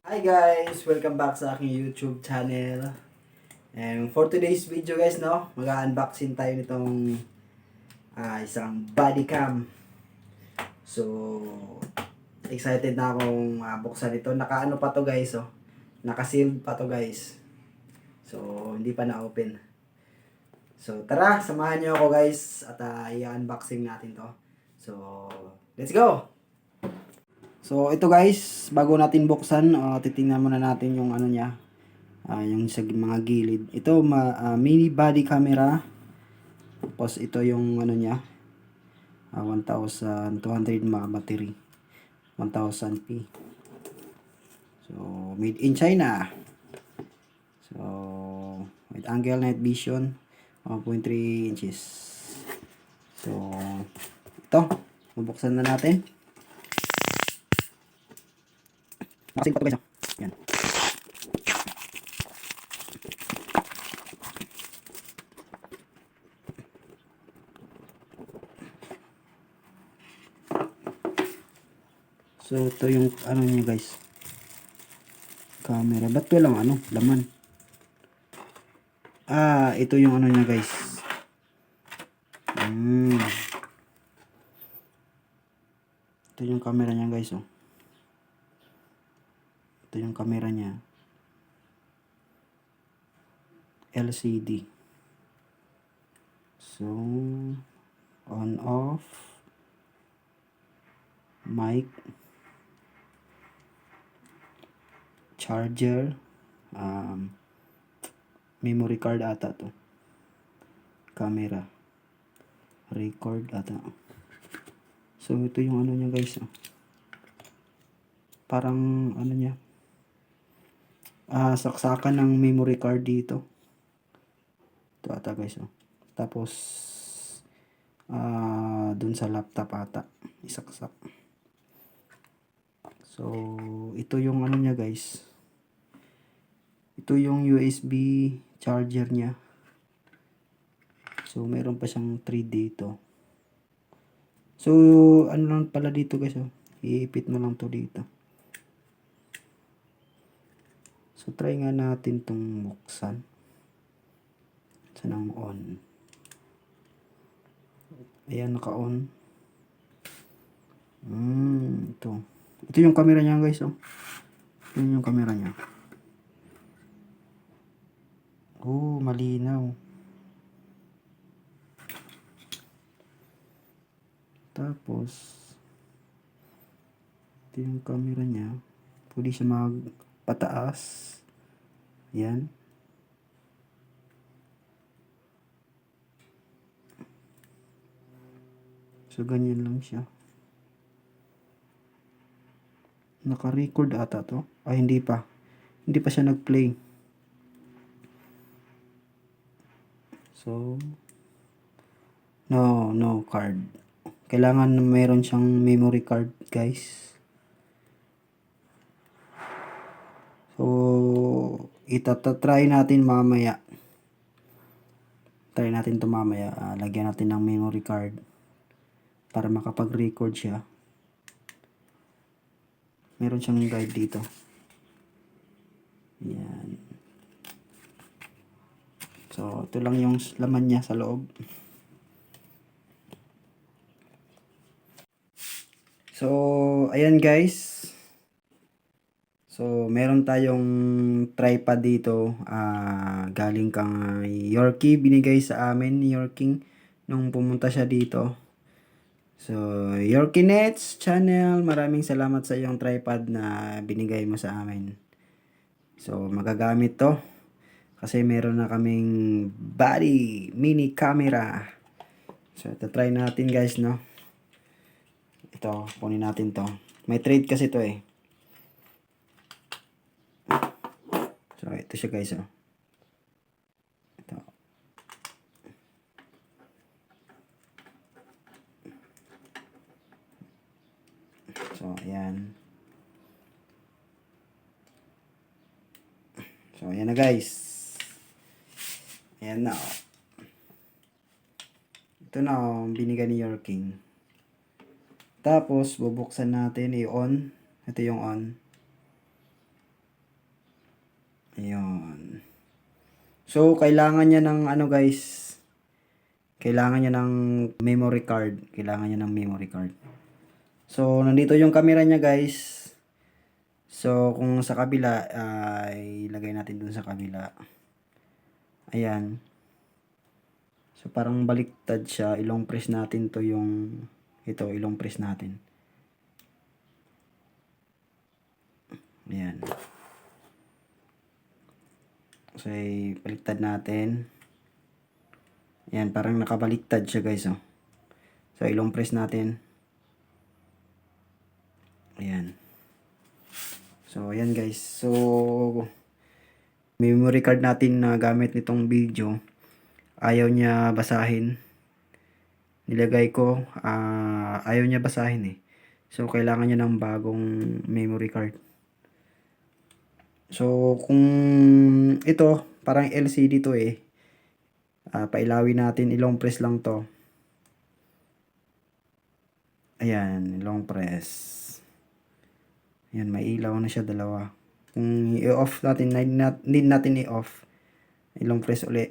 Hi guys! Welcome back sa aking YouTube channel. And for today's video guys, no, mag-unboxing tayo nitong isang body cam. So, excited na akong buksan ito. Naka-ano pa to guys, oh. Naka-sealed pa to guys. So, hindi pa na-open. So, tara, samahan niyo ako guys at i-unboxing natin to. So, let's go! So, ito guys, bago natin buksan, titingnan muna natin yung ano niya. Yung sa mga gilid. Ito, mini body camera. Tapos, ito yung ano niya. 1,200 mAh battery. 1,000p. So, made in China. So, wide angle night vision. 1.3 inches. So, ito. Bubuksan na natin. Nakasin pa ito guys. Yan. So, ito yung ano niya guys. Camera. Ba't walang ano? Laman. Ito yung ano niya guys. Ito yung camera niya guys, oh. Ito yung camera niya. LCD. So, on off. Mic. Charger. Memory card ata to. Camera. Record ata. So, ito yung ano niya guys, oh. Parang ano niya. Saksakan ng memory card dito. Ito ata guys, oh. Tapos, dun sa laptop ata. Isaksak. So, ito yung ano niya guys. Ito yung USB charger niya. So, meron pa siyang 3 dito. So, ano lang pala dito guys, oh. Iipit mo lang to dito. So, try nga natin tong buksan. Saan ang on? Ayan, naka-on. Ito. Ito yung camera niya guys, oh. Ito yung camera niya. Oh, malinaw. Tapos, ito yung camera niya. Pwede siya magpataas. Ayan. So, ganyan lang siya. Naka-record ata to. Hindi pa. Hindi pa siya nag-play. So, no card. Kailangan mayroon siyang memory card, guys. So, try natin mamaya. Try natin to mamaya. Lagyan natin ng memory card para makapag-record siya. Meron siyang guide dito. Yan. So, ito lang yung laman niya sa loob. So, ayan guys. So, meron tayong tripod dito. Galing kay Yorkie. Binigay sa amin ni Yorkie nung pumunta siya dito. So, Yorkie Nets channel. Maraming salamat sa iyong tripod na binigay mo sa amin. So, magagamit to. Kasi meron na kaming body mini camera. So, ito try natin guys, no? Ito, kunin natin to. May trade kasi to eh. So, ito siya guys, oh. Ito. So, ayan. So, ayan na guys. Ayan na, oh. Ito na, oh, binigay ni Yorking. Tapos, bubuksan natin, i-on. Ito yung on. So, kailangan niya ng ano guys, kailangan niya ng memory card. Kailangan niya ng memory card. So, nandito yung camera niya guys. So, kung sa kabila, ay ilagay natin dun sa kabila. Ayan. So, parang baliktad siya. Ilong press natin to yung, ito, ilong press natin. Ayan. So, baliktad natin. Ayan, parang nakabaliktad siya guys, oh. So, ilong press natin. Ayan. So, ayan guys. So, memory card natin na gamit nitong video. Ayaw niya basahin. Nilagay ko, ayaw niya basahin eh. So, kailangan niya ng bagong memory card. So, kung ito, parang LCD to eh. Pailawin natin, ilong press lang to. Ayan, ilong press. Ayan, may ilaw na siya, dalawa. Kung i-off natin, need natin i-off. Ilong press uli.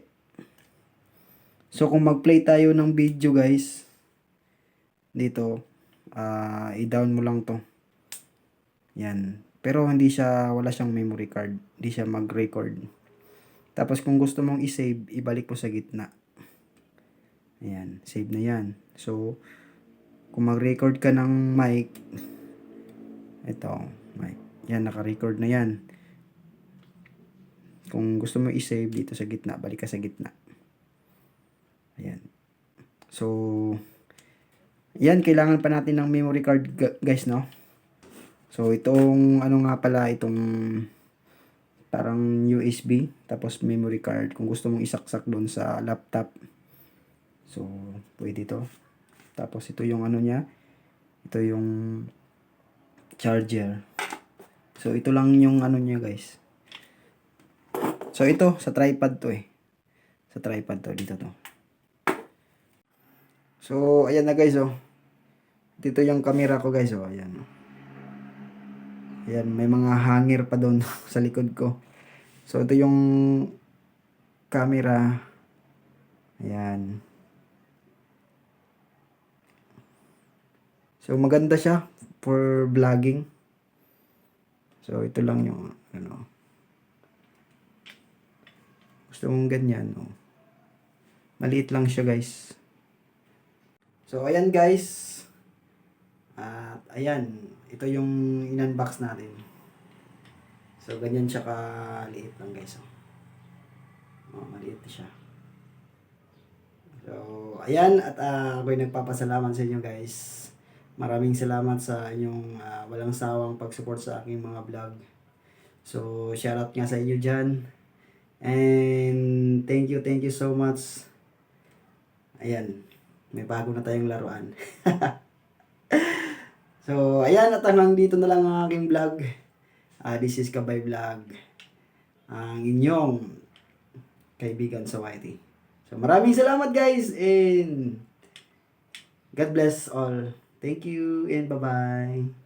So, kung mag-play tayo ng video guys, dito, i-down mo lang to. Yan. Pero hindi siya, wala siyang memory card. Hindi siya mag-record. Tapos kung gusto mong i-save, ibalik mo sa gitna. Ayan, save na yan. So, kung mag-record ka ng mic, ito, mic. Yan, naka-record na yan. Kung gusto mo i-save dito sa gitna, balik ka sa gitna. Ayan. So, yan, kailangan pa natin ng memory card guys, no? So, itong, ano nga pala, itong parang USB, tapos memory card. Kung gusto mong isaksak doon sa laptop, so, pwede to. Tapos, ito yung ano niya, ito yung charger. So, ito lang yung ano niya guys. So, ito, sa tripod to eh. Sa tripod to, dito to. So, ayan na guys, oh. Dito yung camera ko guys, oh. Ayan. Ayan, may mga hanger pa doon sa likod ko. So, ito yung camera. Ayan. So, maganda siya for vlogging. So, ito lang yung, ano. Gusto mong ganyan, oh. Maliit lang siya guys. So, ayan guys. At, ayan. Ito yung in-unbox natin. So, ganyan siya kaliit lang guys. Oh, maliit siya. So, ayan. At ako'y nagpapasalamat sa inyo guys. Maraming salamat sa inyong walang sawang pag-support sa aking mga vlog. So, shoutout nga sa inyo dyan. And thank you so much. Ayan. May bago na tayong laruan. So, ayan, at hanggang dito na lang ang aking vlog. This is Kabay Vlog. Ang inyong kaibigan sa YT. So, maraming salamat guys and God bless all. Thank you and bye-bye.